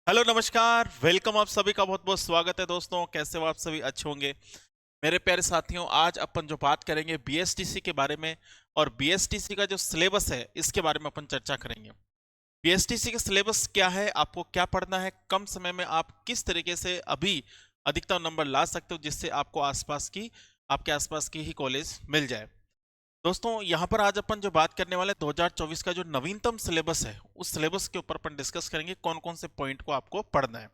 Hello नमस्कार, welcome. आप सभी का बहुत बहुत स्वागत है दोस्तों। कैसे हो आप सभी? अच्छे होंगे मेरे प्यारे साथियों। आज अपन जो बात करेंगे बीएसटीसी के बारे में, और बीएसटीसी का जो सिलेबस है इसके बारे में अपन चर्चा करेंगे। बीएसटीसी का सिलेबस क्या है, आपको क्या पढ़ना है, कम समय में आप किस तरीके से अभी अधिकतम नंबर ला सकते हो जिससे आपको आपके आसपास की ही कॉलेज मिल जाए। दोस्तों यहाँ पर आज अपन जो बात करने वाले हैं 2024 का जो नवीनतम सिलेबस है उस सिलेबस के ऊपर अपन डिस्कस करेंगे कौन कौन से पॉइंट को आपको पढ़ना है।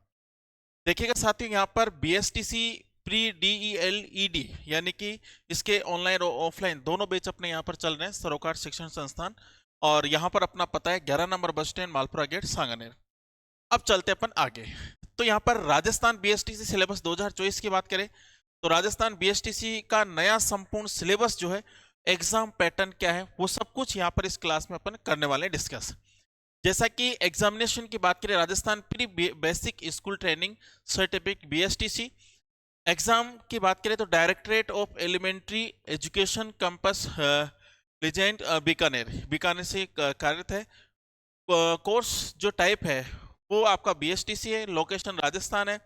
देखिएगा साथियों, यहाँ पर बीएसटीसी प्री डीईएलईडी यानी कि इसके ऑनलाइन और ऑफलाइन दोनों बैच अपने यहाँ पर चल रहे हैं, सरोकार शिक्षण संस्थान। और यहाँ पर अपना पता है 11 number bus stand, Malpura gate, Sanganer. अब चलते अपन आगे। तो यहाँ पर राजस्थान बीएसटीसी सिलेबस 2024 की बात करें तो राजस्थान बीएसटीसी का नया संपूर्ण सिलेबस जो है, एग्जाम पैटर्न क्या है, वो सब कुछ यहाँ पर इस क्लास में अपन करने वाले हैं डिस्कस। जैसा कि एग्जामिनेशन की बात करें, Rajasthan pre basic school training certificate BSTC. Exam की बात करें तो directorate of elementary education campus legend Bikaner से कार्यरत है। कोर्स जो टाइप है वो आपका बीएसटीसी है, लोकेशन राजस्थान है।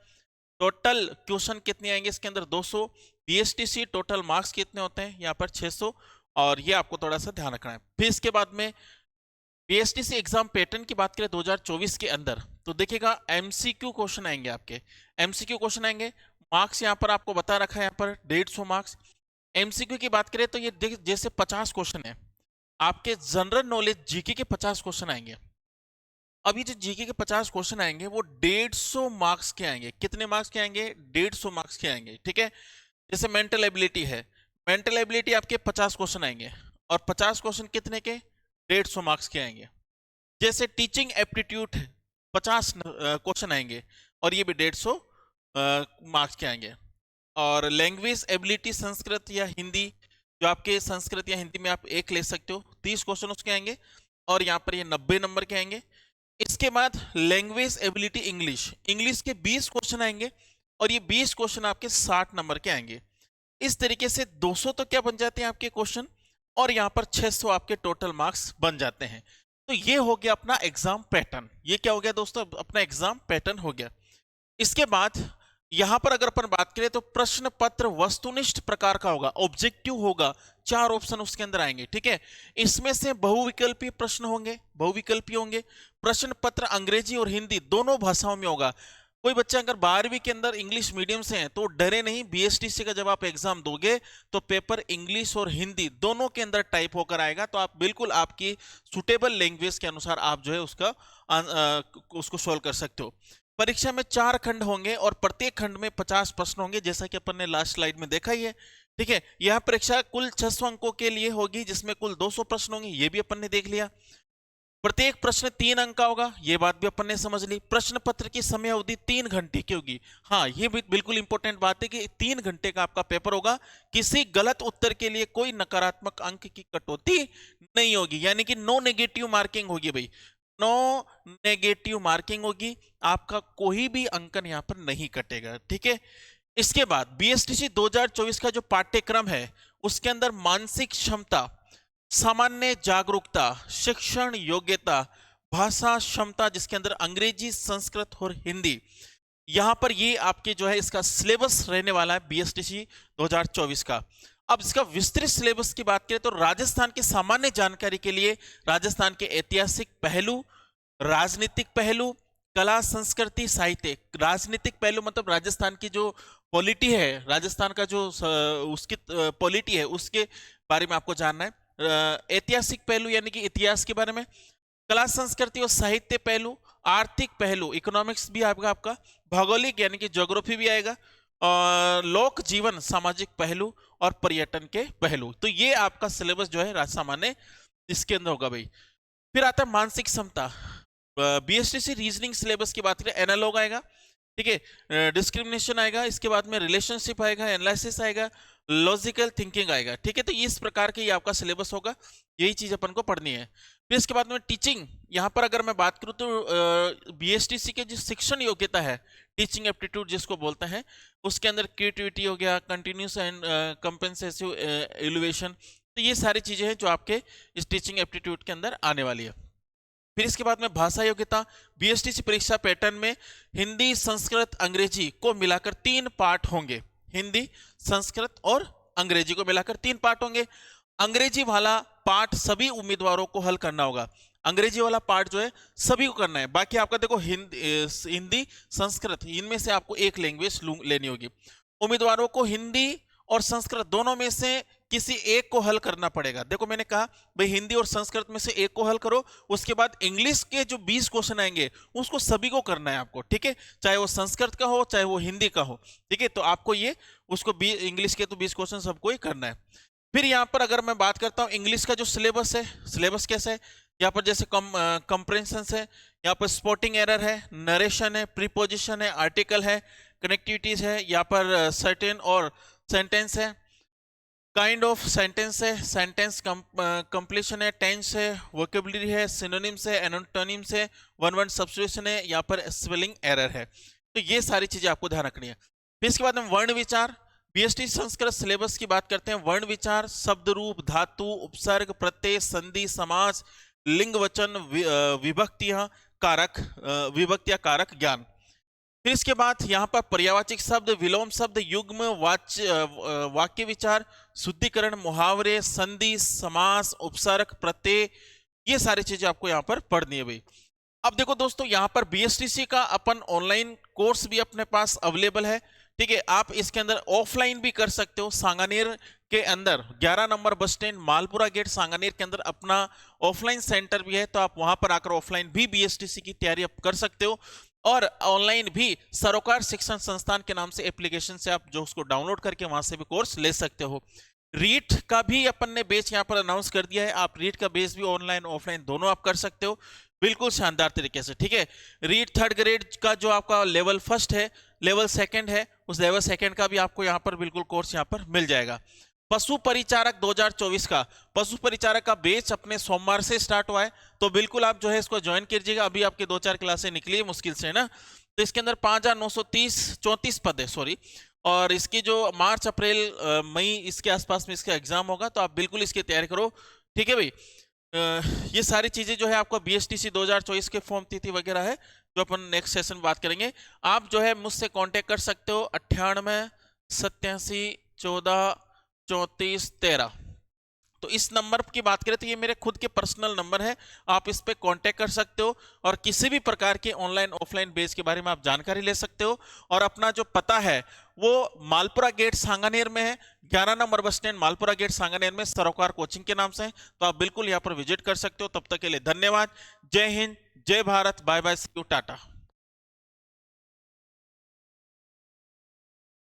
टोटल क्वेश्चन कितने आएंगे इसके अंदर? 200। बीएसटीसी टोटल मार्क्स कितने होते हैं यहाँ पर? 600। और ये आपको थोड़ा सा ध्यान रखना है। फिर इसके बाद में बीएसटीसी एग्जाम पैटर्न की बात करें 2024 के अंदर तो देखिएगा एमसीक्यू क्वेश्चन आएंगे आपके। एमसीक्यू क्वेश्चन आएंगे, मार्क्स यहाँ पर आपको बता रखा है, यहाँ पर 150 मार्क्स। एमसीक्यू की बात करें तो ये जैसे 50 क्वेश्चन है आपके जनरल नॉलेज जीके के 50 क्वेश्चन आएंगे। अभी जो जीके के 50 क्वेश्चन आएंगे वो 150 मार्क्स के आएंगे। कितने मार्क्स के आएंगे? 150 मार्क्स के आएंगे, ठीक है। जैसे मेंटल एबिलिटी है, मेंटल एबिलिटी आपके 50 क्वेश्चन आएंगे, और 50 क्वेश्चन कितने के? 150 मार्क्स के आएंगे। जैसे टीचिंग एप्टीट्यूड 50 क्वेश्चन आएंगे, और ये भी 150 मार्क्स के आएंगे। और लैंग्वेज एबिलिटी संस्कृत या हिंदी, जो आपके संस्कृत या हिंदी में आप एक ले सकते हो, 30 क्वेश्चन उसके आएंगे, और यहाँ पर ये 90 नंबर के आएंगे। इसके बाद लैंग्वेज एबिलिटी इंग्लिश, इंग्लिश के 20 क्वेश्चन आएंगे, और ये 20 क्वेश्चन आपके 60 नंबर के आएंगे। इस तरीके से 200 तो क्या बन जाते हैं आपके क्वेश्चन, और यहाँ पर 600 आपके टोटल मार्क्स बन जाते हैं। तो ये हो गया अपना एग्जाम पैटर्न। ये क्या हो गया दोस्तों? अपना एग्जाम पैटर्न हो गया। इसके बाद यहां पर अगर अपन बात करें तो प्रश्न पत्र वस्तुनिष्ठ प्रकार का होगा, ऑब्जेक्टिव होगा। 4 ऑप्शन उसके अंदर आएंगे, ठीक है। इसमें से बहुविकल्पीय प्रश्न होंगे, बहुविकल्पीय होंगे। प्रश्न पत्र अंग्रेजी और हिंदी दोनों भाषाओं में होगा। कोई बच्चा अगर 12वीं के अंदर इंग्लिश मीडियम से है तो डरे नहीं, बीएसटीसी का जब आप एग्जाम दोगे तो पेपर इंग्लिश और हिंदी दोनों के अंदर टाइप होकर आएगा। तो आप बिल्कुल आपकी सुटेबल लैंग्वेज के अनुसार आप जो है उसको सोल्व कर सकते हो। परीक्षा में 4 खंड होंगे, और प्रत्येक खंड में 50 प्रश्न होंगे, जैसा कि अपन ने लास्ट स्लाइड में देखा ही है, ठीक है। यह परीक्षा कुल 600 अंकों के लिए होगी, जिसमें कुल 200 प्रश्न होंगे, ये भी अपन ने देख लिया। प्रत्येक प्रश्न 3 अंक का होगा, ये बात भी अपन ने समझ ली। प्रश्न पत्र की समय अवधि 3 घंटे की होगी। हाँ, ये भी बिल्कुल इंपॉर्टेंट बात है कि 3 घंटे का आपका पेपर होगा। किसी गलत उत्तर के लिए कोई नकारात्मक अंक की कटौती नहीं होगी, यानी कि नो नेगेटिव मार्किंग होगी भाई, नो नेगेटिव मार्किंग होगी। आपका कोई भी अंकन यहाँ पर नहीं कटेगा, ठीक है। इसके बाद बीएसटीसी 2024 का जो पाठ्यक्रम है उसके अंदर मानसिक क्षमता, सामान्य जागरूकता, शिक्षण योग्यता, भाषा क्षमता, जिसके अंदर अंग्रेजी, संस्कृत और हिंदी, यहां पर ये आपके जो है इसका सिलेबस रहने वाला है बीएसटीसी 2024 का। अब इसका विस्तृत सिलेबस की बात करें तो राजस्थान की सामान्य जानकारी के लिए राजस्थान के ऐतिहासिक पहलू, राजनीतिक पहलू, कला संस्कृति साहित्य। राजनीतिक पहलू मतलब राजस्थान की जो पॉलिटी है, राजस्थान का जो उसकी पॉलिटी है उसके बारे में आपको जानना है। ऐतिहासिक पहलू यानी कि इतिहास के बारे में, कला संस्कृति और साहित्य पहलू, आर्थिक पहलू इकोनॉमिक्स भी आएगा आपका, भौगोलिक यानी कि ज्योग्राफी भी आएगा, और लोक जीवन सामाजिक पहलू, और पर्यटन के पहलू। तो ये आपका सिलेबस जो है सामान्य इसके अंदर होगा भाई। फिर आता है मानसिक क्षमता। बीएसटीसी रीजनिंग सिलेबस की बात करें, एनालॉग आएगा, ठीक है, डिस्क्रिमिनेशन आएगा, इसके बाद में रिलेशनशिप आएगा, एनालिसिस आएगा, लॉजिकल थिंकिंग आएगा, ठीक है। तो इस प्रकार के ये आपका सिलेबस होगा, यही चीज अपन को पढ़नी है। फिर इसके बाद में टीचिंग, यहाँ पर अगर मैं बात करूँ तो बीएसटीसी के जो शिक्षण योग्यता है, टीचिंग एप्टीट्यूड जिसको बोलते हैं, उसके अंदर क्रिएटिविटी हो गया, कंटिन्यूस एंड कंपेंसेसिव एलिवेशन। तो ये सारी चीजें हैं जो आपके इस टीचिंग एप्टीट्यूड के अंदर आने वाली है। फिर इसके बाद में भाषा योग्यता, बीएसटीसी परीक्षा पैटर्न में हिंदी, संस्कृत, अंग्रेजी को मिलाकर 3 पार्ट होंगे। हिंदी, संस्कृत और अंग्रेजी को मिलाकर 3 पार्ट होंगे। अंग्रेजी वाला पार्ट सभी उम्मीदवारों को हल करना होगा। अंग्रेजी वाला पार्ट जो है सभी को करना है। बाकी आपका देखो हिंदी, संस्कृत, इनमें से आपको एक लैंग्वेज लेनी होगी। उम्मीदवारों को हिंदी और संस्कृत दोनों में से किसी एक को हल करना पड़ेगा। देखो मैंने कहा भाई हिंदी और संस्कृत में से एक को हल करो, उसके बाद इंग्लिश के जो 20 क्वेश्चन आएंगे उसको सभी को करना है आपको, ठीक है, चाहे वो संस्कृत का हो चाहे वो हिंदी का हो, ठीक है। तो आपको ये उसको इंग्लिश के तो 20 क्वेश्चन सबको ही करना है। फिर यहाँ पर अगर मैं बात करता हूँ इंग्लिश का जो सिलेबस है, सिलेबस कैसा है, यहाँ पर जैसे कंप्रेंशन है, यहाँ पर स्पॉटिंग एरर है, नरेशन है, प्रीपोजिशन है, आर्टिकल है, कनेक्टिविटीज है, यहाँ पर सर्टेन और सेंटेंस है, काइंड ऑफ सेंटेंस है, सेंटेंस कंप्लीशन है, टेंस है, वोकेबुलरी है, सिनोनिम्स है, एंटोनिम्स है, वन वर्ड सब्स्टिट्यूशन है, यहाँ पर स्पेलिंग एरर है। तो ये सारी चीजें आपको ध्यान रखनी है। फिर इसके बाद हम वर्ण विचार, बीएसटी संस्कृत सिलेबस की बात करते हैं। वर्ण विचार, शब्द रूप, धातु, उपसर्ग, प्रत्यय, संधि, समास, लिंग, वचन, विभक्तियां, कारक, विभक्तियां, कारक, ज्ञान। फिर इसके बाद यहाँ पर पर्यायवाची शब्द, विलोम शब्द, युग्म, वाक्य विचार, शुद्धिकरण, मुहावरे, संधि, समास, उपसर्ग, प्रत्यय, ये सारी चीजें आपको यहाँ पर पढ़नी है भाई। अब देखो दोस्तों यहाँ पर बीएसटीसी का अपन ऑनलाइन कोर्स भी अपने पास अवेलेबल है, ठीक है। आप इसके अंदर ऑफलाइन भी कर सकते हो। सांगानेर के अंदर 11 number bus stand, Malpura gate, Sanganer के अंदर अपना ऑफलाइन सेंटर भी है, तो आप वहां पर आकर ऑफलाइन भी बीएसटीसी की तैयारी आप कर सकते हो। और ऑनलाइन भी सरोकार शिक्षण संस्थान के नाम से एप्लीकेशन से आप जो उसको डाउनलोड करके वहां से भी कोर्स ले सकते हो। रीट का भी अपन ने बेच यहाँ पर अनाउंस कर दिया है, आप रीट का बेस भी ऑनलाइन ऑफलाइन दोनों आप कर सकते हो, बिल्कुल शानदार तरीके से, ठीक है। रीट 3rd ग्रेड का जो आपका लेवल 1 है, लेवल 2 है, उस लेवल 2 का भी आपको यहाँ पर बिल्कुल कोर्स यहाँ पर मिल जाएगा। पशु परिचारक 2024 का पशु परिचारक का बैच अपने सोमवार से स्टार्ट हुआ है, तो बिल्कुल आप जो है इसको ज्वाइन कीजिएगा। अभी आपके 2-4 क्लासें निकली है मुश्किल से ना, तो इसके अंदर 5,934 पद है, सॉरी। और इसकी जो मार्च, अप्रैल, मई इसके आसपास में इसका एग्जाम होगा, तो आप बिल्कुल इसकी तैयारी करो, ठीक है भाई। ये सारी चीजें जो है आपको बीएसटीसी 2024 के फॉर्म तिथि वगैरह है जो अपन नेक्स्ट सेशन में बात करेंगे। आप जो है मुझसे कांटेक्ट कर सकते हो 98 87 14 34 13। तो इस नंबर की बात करें तो ये मेरे खुद के पर्सनल नंबर है, आप इस पे कांटेक्ट कर सकते हो और किसी भी प्रकार के ऑनलाइन ऑफलाइन बेस के बारे में आप जानकारी ले सकते हो। और अपना जो पता है वो मालपुरा गेट सांगानेर में है, 11 number bus stand Malpura gate Sanganer में, सरोकार कोचिंग के नाम से है, तो आप बिल्कुल यहाँ पर विजिट कर सकते हो। तब तक के लिए धन्यवाद। जय हिंद, जय Bharat, bye bye, see you, Tata.